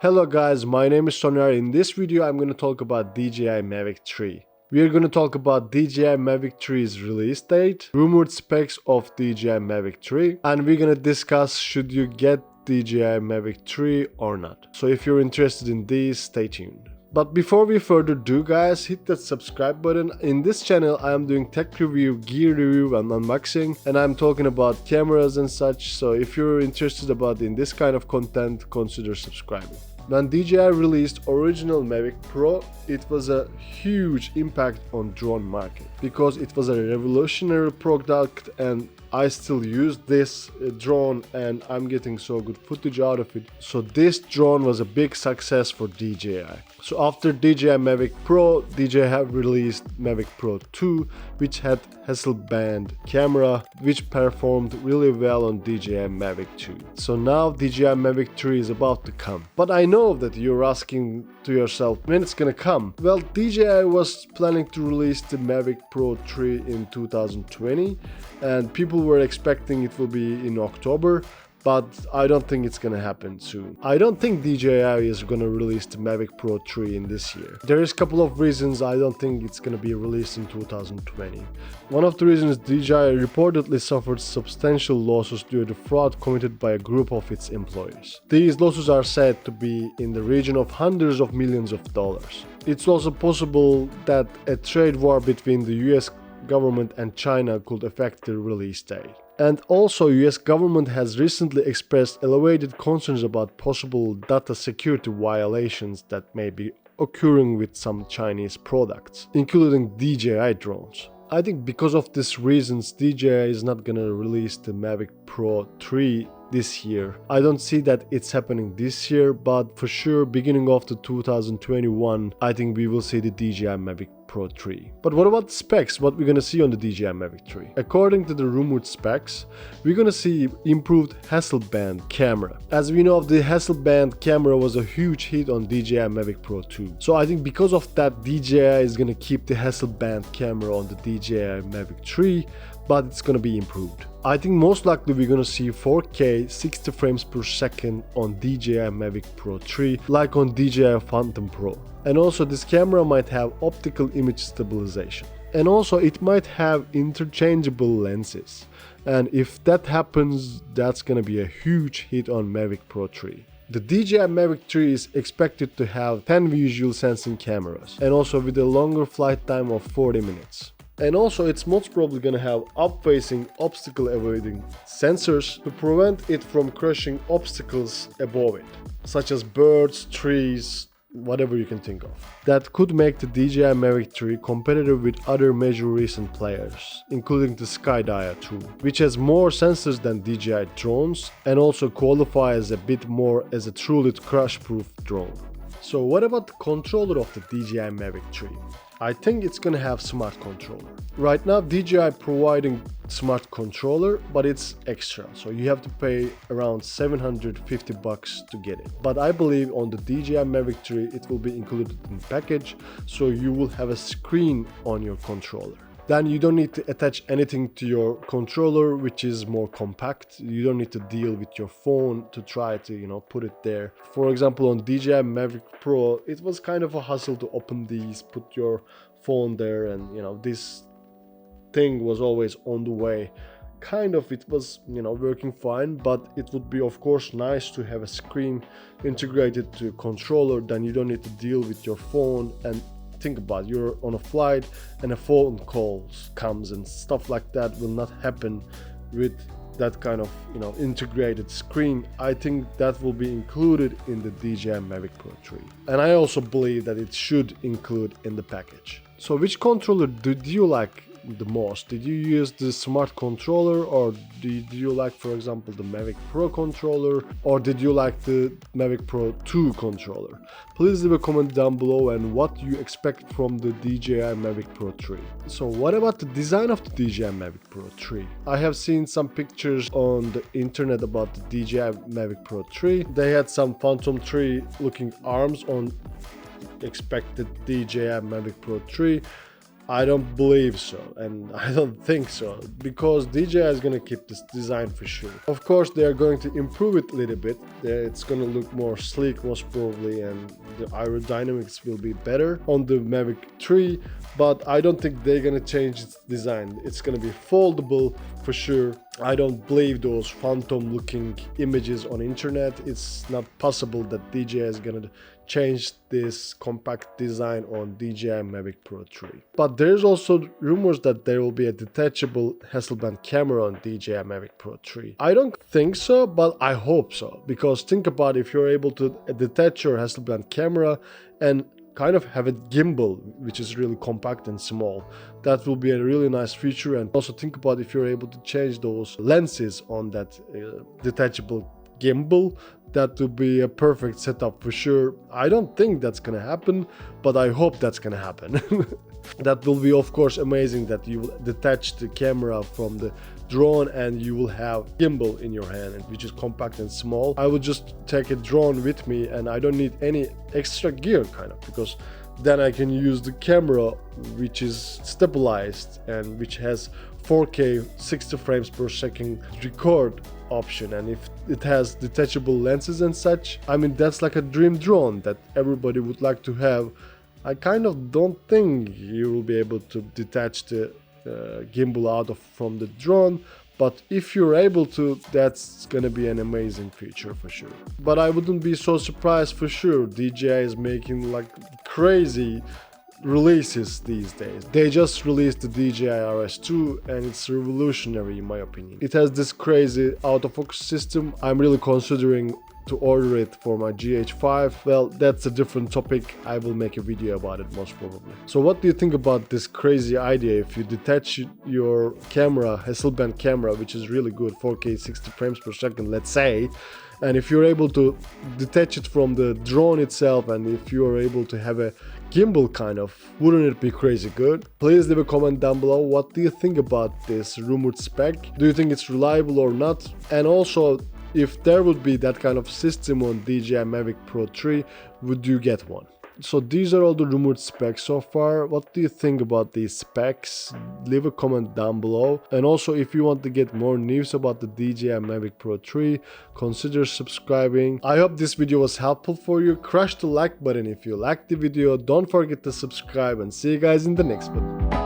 Hello guys, my name is Soner. In this video I'm going to talk about DJI Mavic 3. We are going to talk about DJI Mavic 3's release date, rumored specs of DJI Mavic 3, and we're going to discuss should you get DJI Mavic 3 or not. So if you're interested in these, stay tuned. But before we further do guys, hit that subscribe button. In this channel I am doing tech review, gear review and unboxing, and I'm talking about cameras and such, so if you're interested in this kind of content, consider subscribing. When DJI released original Mavic Pro, it was a huge impact on drone market because it was a revolutionary product, and I still use this drone and I'm getting so good footage out of it. So this drone was a big success for DJI. So after DJI Mavic Pro, DJI have released Mavic Pro 2, which had Hasselblad camera, which performed really well on DJI Mavic 2. So now DJI Mavic 3 is about to come. But I know that you're asking to yourself when it's gonna come. Well, DJI was planning to release the Mavic Pro 3 in 2020, and people were expecting it will be in October, but I don't think it's gonna happen soon. I don't think DJI is gonna release the Mavic Pro 3 in this year. There is a couple of reasons I don't think it's gonna be released in 2020. One of the reasons, DJI reportedly suffered substantial losses due to fraud committed by a group of its employees. These losses are said to be in the region of hundreds of millions of dollars. It's also possible that a trade war between the US government and China could affect the release date. And also, US government has recently expressed elevated concerns about possible data security violations that may be occurring with some Chinese products, including DJI drones. I think because of these reasons, DJI is not gonna release the Mavic Pro 3 this year. I don't see that it's happening this year, but for sure beginning of the 2021, I think we will see the DJI Mavic Pro 3. But what about the specs? What we're gonna see on the DJI Mavic 3? According to the rumored specs, we're gonna see improved Hasselblad camera. As we know, the Hasselblad camera was a huge hit on DJI Mavic Pro 2. So I think because of that, DJI is gonna keep the Hasselblad camera on the DJI Mavic 3, but it's gonna be improved. I think most likely we're gonna see 4K 60 frames per second on DJI Mavic Pro 3, like on DJI Phantom Pro. And also this camera might have optical image stabilization. And also it might have interchangeable lenses. And if that happens, that's gonna be a huge hit on Mavic Pro 3. The DJI Mavic 3 is expected to have 10 visual sensing cameras, and also with a longer flight time of 40 minutes. And also it's most probably gonna have up-facing obstacle avoiding sensors to prevent it from crushing obstacles above it, such as birds, trees, whatever you can think of. That could make the DJI Mavic 3 competitive with other major recent players, including the Skydive 2, which has more sensors than DJI drones and also qualifies a bit more as a truly crash-proof drone. So what about the controller of the DJI Mavic 3? I think it's gonna have smart controller. Right now DJI providing smart controller, but it's extra, so you have to pay around $750 to get it. But I believe on the DJI Mavic 3 it will be included in package, so you will have a screen on your controller. Then you don't need to attach anything to your controller, which is more compact. You don't need to deal with your phone to try to, put it there. For example, on DJI Mavic Pro, it was kind of a hassle to open these, put your phone there, and this thing was always on the way. It was, working fine, but it would be of course nice to have a screen integrated to a controller. Then you don't need to deal with your phone. And think about it, you're on a flight and a phone calls comes and stuff like that will not happen with that kind of integrated screen. I think that will be included in the DJI Mavic Pro 3, and I also believe that it should include in the package. So which controller did you like the most? Did you use the smart controller, or did you like, for example, the Mavic Pro controller, or did you like the Mavic Pro 2 controller? Please leave a comment down below and what you expect from the DJI Mavic Pro 3. So what about the design of the DJI Mavic Pro 3? I have seen some pictures on the internet about the DJI Mavic Pro 3. They had some Phantom 3 looking arms on expected DJI Mavic Pro 3. I don't believe so, and I don't think so, because DJI is gonna keep this design for sure. Of course, they are going to improve it a little bit. It's gonna look more sleek most probably, and the aerodynamics will be better on the Mavic 3, but I don't think they're gonna change its design. It's gonna be foldable for sure. I don't believe those phantom looking images on internet. It's not possible that DJI is gonna change this compact design on DJI Mavic Pro 3. But there's also rumors that there will be a detachable Hasselblad camera on DJI Mavic Pro 3. I don't think so, but I hope so, because think about if you're able to detach your Hasselblad camera and kind of have a gimbal, which is really compact and small. That will be a really nice feature. And also think about if you're able to change those lenses on that detachable gimbal. That would be a perfect setup for sure. I don't think that's gonna happen, but I hope that's gonna happen. That will be of course amazing, that you will detach the camera from the drone and you will have gimbal in your hand, which is compact and small. I would just take a drone with me and I don't need any extra gear kind of, because then I can use the camera which is stabilized and which has 4K 60 frames per second record option, and if it has detachable lenses and such, I mean that's like a dream drone that everybody would like to have. I kind of don't think you will be able to detach the gimbal out from the drone, but if you're able to, that's gonna be an amazing feature for sure. But I wouldn't be so surprised for sure. DJI is making like crazy releases these days. They just released the DJI RS2 and it's revolutionary in my opinion. It has this crazy autofocus system. I'm really considering to order it for my GH5. Well, that's a different topic. I will make a video about it most probably. So what do you think about this crazy idea? If you detach your camera, Hasselblad camera, which is really good, 4K 60 frames per second, let's say, and if you're able to detach it from the drone itself, and if you are able to have a gimbal kind of, wouldn't it be crazy good? Please leave a comment down below. What do you think about this rumored spec? Do you think it's reliable or not? And also, if there would be that kind of system on DJI Mavic Pro 3, would you get one? So these are all the rumored specs so far. What do you think about these specs? Leave a comment down below. And also, if you want to get more news about the DJI Mavic Pro 3, consider subscribing. I hope this video was helpful for you. Crush the like button if you liked the video. Don't forget to subscribe, and see you guys in the next one.